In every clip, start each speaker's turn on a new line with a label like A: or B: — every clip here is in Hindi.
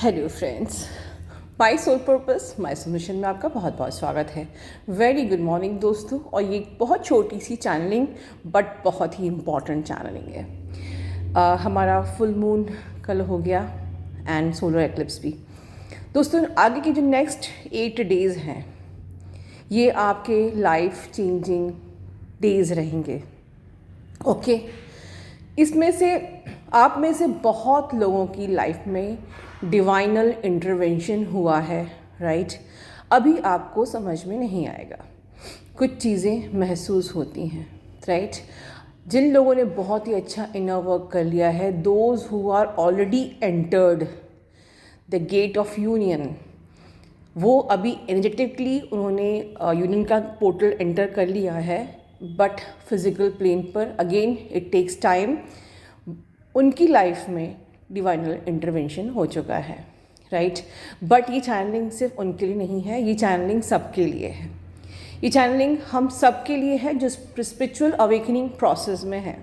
A: Hello friends, my sole purpose my solution में आपका बहुत बहुत स्वागत है। वेरी गुड मॉर्निंग दोस्तों। और ये बहुत छोटी सी चैनलिंग बट बहुत ही इम्पॉर्टेंट चैनलिंग है। हमारा फुल मून कल हो गया एंड सोलर एक्लिप्स भी। दोस्तों आगे के जो नेक्स्ट 8 डेज़ हैं ये आपके लाइफ चेंजिंग डेज़ रहेंगे। ओके इसमें से आप में से बहुत लोगों की लाइफ में डिवाइनल इंटरवेंशन हुआ है, राइट। अभी आपको समझ में नहीं आएगा, कुछ चीज़ें महसूस होती हैं, राइट। जिन लोगों ने बहुत ही अच्छा इनर वर्क कर लिया है, those who are already entered the gate of union, वो अभी एनर्जेटिकली उन्होंने यूनियन का पोर्टल एंटर कर लिया है, बट फिज़िकल प्लेन पर अगेन इट टेक्स टाइम। उनकी लाइफ में डिवाइनल इंटरवेंशन हो चुका है, राइट। बट ये चैनलिंग सिर्फ उनके लिए नहीं है, ये चैनलिंग सबके लिए है। ये चैनलिंग हम सबके लिए है जो स्पिरिचुअल अवेकनिंग प्रोसेस में है।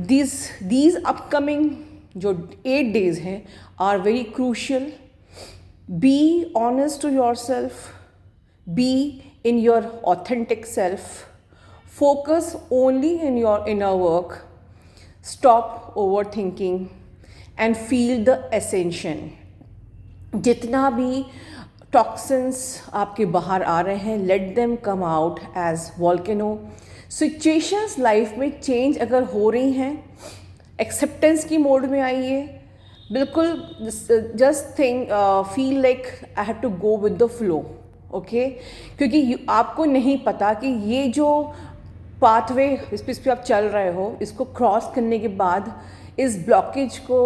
A: दीज अपकमिंग जो 8 डेज़ हैं are very crucial. Be honest to yourself, be in your authentic self, focus only in your inner work, stop overthinking and feel the ascension। जितना भी टॉक्सिन्स आपके बाहर आ रहे हैं, let them come out as volcano. Situations life में चेंज अगर हो रही हैं, एक्सेप्टेंस की मोड में आइए। बिल्कुल just think feel like I have to go with the flow, okay. क्योंकि आपको नहीं पता कि ये जो पाथवे इस पे आप चल रहे हो, इसको क्रॉस करने के बाद, इस ब्लॉकेज को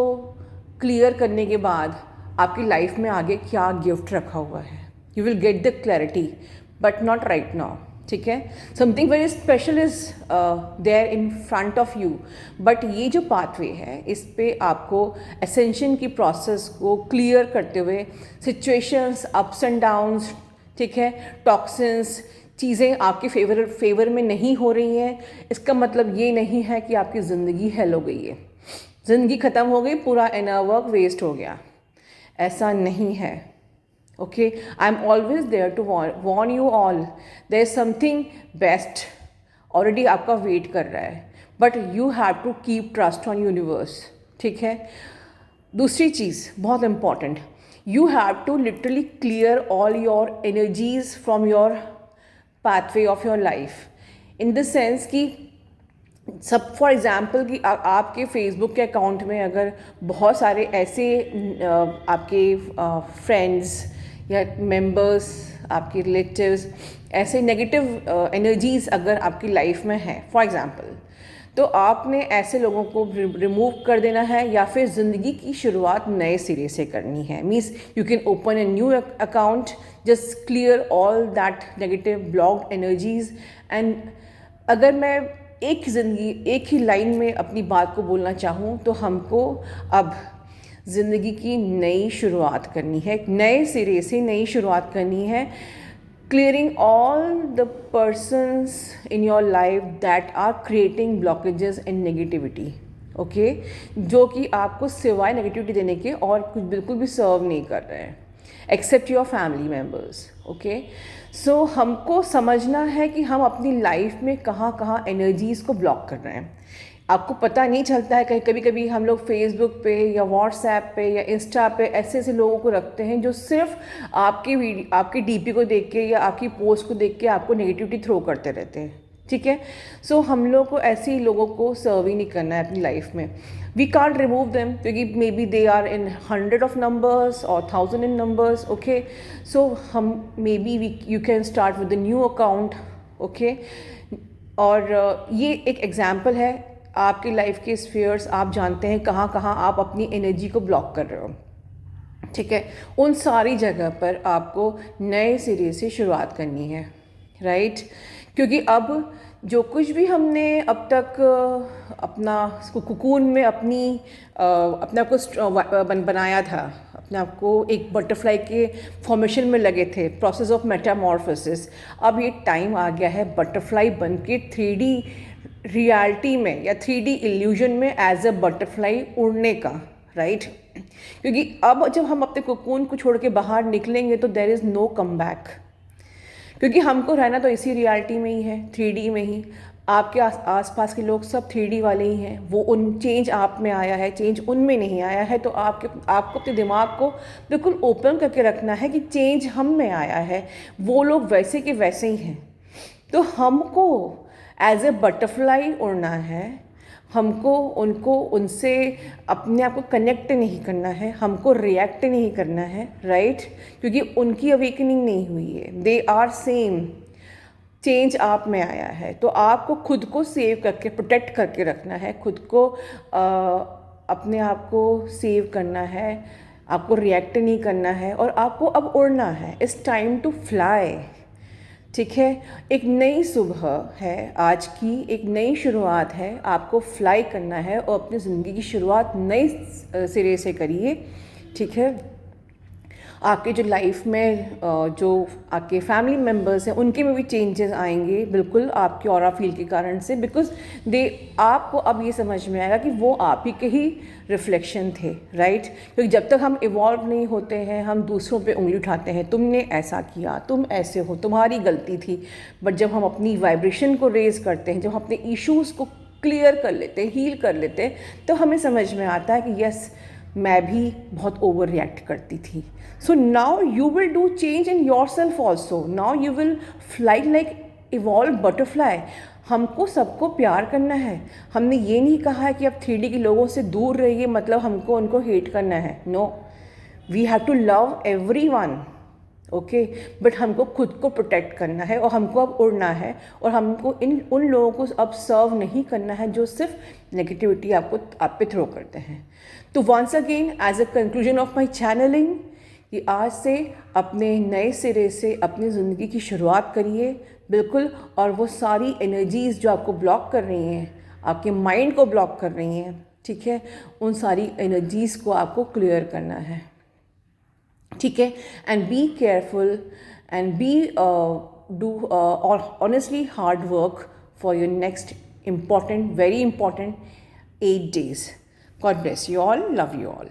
A: क्लियर करने के बाद आपकी लाइफ में आगे क्या गिफ्ट रखा हुआ है। You will get the clarity but not right now, ठीक है। Something very special is there in front of you, but ये जो पाथवे है इस पे आपको एसेंशन की प्रोसेस को क्लियर करते हुए सिचुएशंस, अप्स एंड डाउन्स, ठीक है, टॉक्सिन्स, चीज़ें आपके फेवर में नहीं हो रही हैं, इसका मतलब ये नहीं है कि आपकी ज़िंदगी हेल हो गई है, ज़िंदगी ख़त्म हो गई, पूरा इनर वर्क वेस्ट हो गया। ऐसा नहीं है, okay. I am always there to warn you all, there is something best already आपका वेट कर रहा है, but you have to keep trust on universe, ठीक है। दूसरी चीज़ बहुत important, you have to literally clear all your energies from your pathway of your life, in the sense कि सब फॉर एग्ज़ाम्पल कि आपके फेसबुक के अकाउंट में अगर बहुत सारे ऐसे आपके फ्रेंड्स या मेंबर्स, आपके रिलेटिव्स, ऐसे नेगेटिव एनर्जीज़ अगर आपकी लाइफ में हैं फॉर एग्ज़ाम्पल, तो आपने ऐसे लोगों को रिमूव कर देना है या फिर ज़िंदगी की शुरुआत नए सिरे से करनी है। Means you can open a new account, just clear all that negative blocked energies. And अगर मैं एक ही लाइन में अपनी बात को बोलना चाहूँ तो हमको अब ज़िंदगी की नई शुरुआत करनी है, नए सिरे से नई शुरुआत करनी है। Clearing all the persons in your life that are creating blockages and negativity, okay, जो कि आपको सिवाय नेगेटिविटी देने के और कुछ बिल्कुल भी सर्व नहीं कर रहे हैं, except your family members, okay. So हमको समझना है कि हम अपनी लाइफ में कहाँ कहाँ एनर्जीज़ को ब्लॉक कर रहे हैं। आपको पता नहीं चलता है, कभी कभी हम लोग फेसबुक पे या व्हाट्सएप पे या इंस्टा पे ऐसे ऐसे लोगों को रखते हैं जो सिर्फ आपकी डीपी को देख के या आपकी पोस्ट को देख के आपको नेगेटिविटी थ्रो करते रहते हैं, ठीक है। सो हम लोग को ऐसे ही लोगों को सर्व ही नहीं करना है अपनी लाइफ में। वी कांट रिमूव देम क्योंकि maybe they are in 100 of numbers और 1000 इन नंबर्स, ओके। सो हम maybe you can start with the new account, okay. और ये एक एग्जाम्पल है आपकी लाइफ के स्फीयर्स, आप जानते हैं कहाँ कहाँ आप अपनी एनर्जी को ब्लॉक कर रहे हो, ठीक है। उन सारी जगह पर आपको नए सिरे से शुरुआत करनी है, राइट। क्योंकि अब जो कुछ भी हमने अब तक अपना कुकून में अपने आप को बनाया था, अपने आप को एक बटरफ्लाई के फॉर्मेशन में लगे थे, प्रोसेस ऑफ मेटामॉर्फोसिस, अब ये टाइम आ गया है बटरफ्लाई बन के 3D रियलिटी में या 3D इल्यूजन में एज अ बटरफ्लाई उड़ने का, राइट? क्योंकि अब जब हम अपने कोकून को छोड़ के बाहर निकलेंगे तो there is no comeback, क्योंकि हमको रहना तो इसी रियलिटी में ही है, 3D में ही। आपके आसपास के लोग सब 3D वाले ही हैं। वो उन चेंज आप में आया है, चेंज उनमें नहीं आया है। तो आपको अपने दिमाग को बिल्कुल ओपन करके रखना है कि चेंज हम में आया है, वो लोग वैसे के वैसे ही हैं। तो हमको एज ए बटरफ्लाई उड़ना है, हमको उनको उनसे अपने आप को कनेक्ट नहीं करना है, हमको रिएक्ट नहीं करना है, राइट? क्योंकि उनकी अवेकनिंग नहीं हुई है, दे आर सेम, चेंज आप में आया है। तो आपको खुद को सेव करके प्रोटेक्ट करके रखना है, खुद को अपने आप को सेव करना है, आपको रिएक्ट नहीं करना है और आपको अब उड़ना है। इट्स टाइम टू फ्लाई, ठीक है? एक नई सुबह है आज की, एक नई शुरुआत है, आपको फ्लाई करना है और अपनी ज़िंदगी की शुरुआत नए सिरे से करिए, ठीक है? आपके जो लाइफ में जो आपके फैमिली मेम्बर्स हैं उनके में भी चेंजेस आएंगे, बिल्कुल आपके ऑरा फील के कारण से, बिकॉज आपको अब ये समझ में आएगा कि वो आप ही के ही रिफ्लेक्शन थे, राइट? क्योंकि जब तक हम इवॉल्व नहीं होते हैं हम दूसरों पे उंगली उठाते हैं, तुमने ऐसा किया, तुम ऐसे हो, तुम्हारी गलती थी। बट जब हम अपनी वाइब्रेशन को रेज करते हैं, जब हम अपने इश्यूज़ को क्लियर कर लेते हैं, हील कर लेते हैं, तो हमें समझ में आता है कि यस, मैं भी बहुत ओवर रिएक्ट करती थी। So now you will do change in your self also, now you will fly like evolve butterfly. हमको सबको प्यार करना है। हमने ये नहीं कहा है कि अब 3D के लोगों से दूर रहिए मतलब हमको उनको हेट करना है, no, we have to love everyone, okay? But हमको खुद को प्रोटेक्ट करना है और हमको अब उड़ना है और हमको उन लोगों को अब सर्व नहीं करना है जो सिर्फ नेगेटिविटी आप पे थ्रो करते हैं। तो once again as a conclusion of my channelling, कि आज से अपने नए सिरे से अपनी ज़िंदगी की शुरुआत करिए, बिल्कुल। और वो सारी एनर्जीज़ जो आपको ब्लॉक कर रही हैं, आपके माइंड को ब्लॉक कर रही हैं, ठीक है, उन सारी एनर्जीज़ को आपको क्लियर करना है, ठीक है? And be careful and be do honestly hard work for your next important, very important 8 days. God bless you all. Love you all.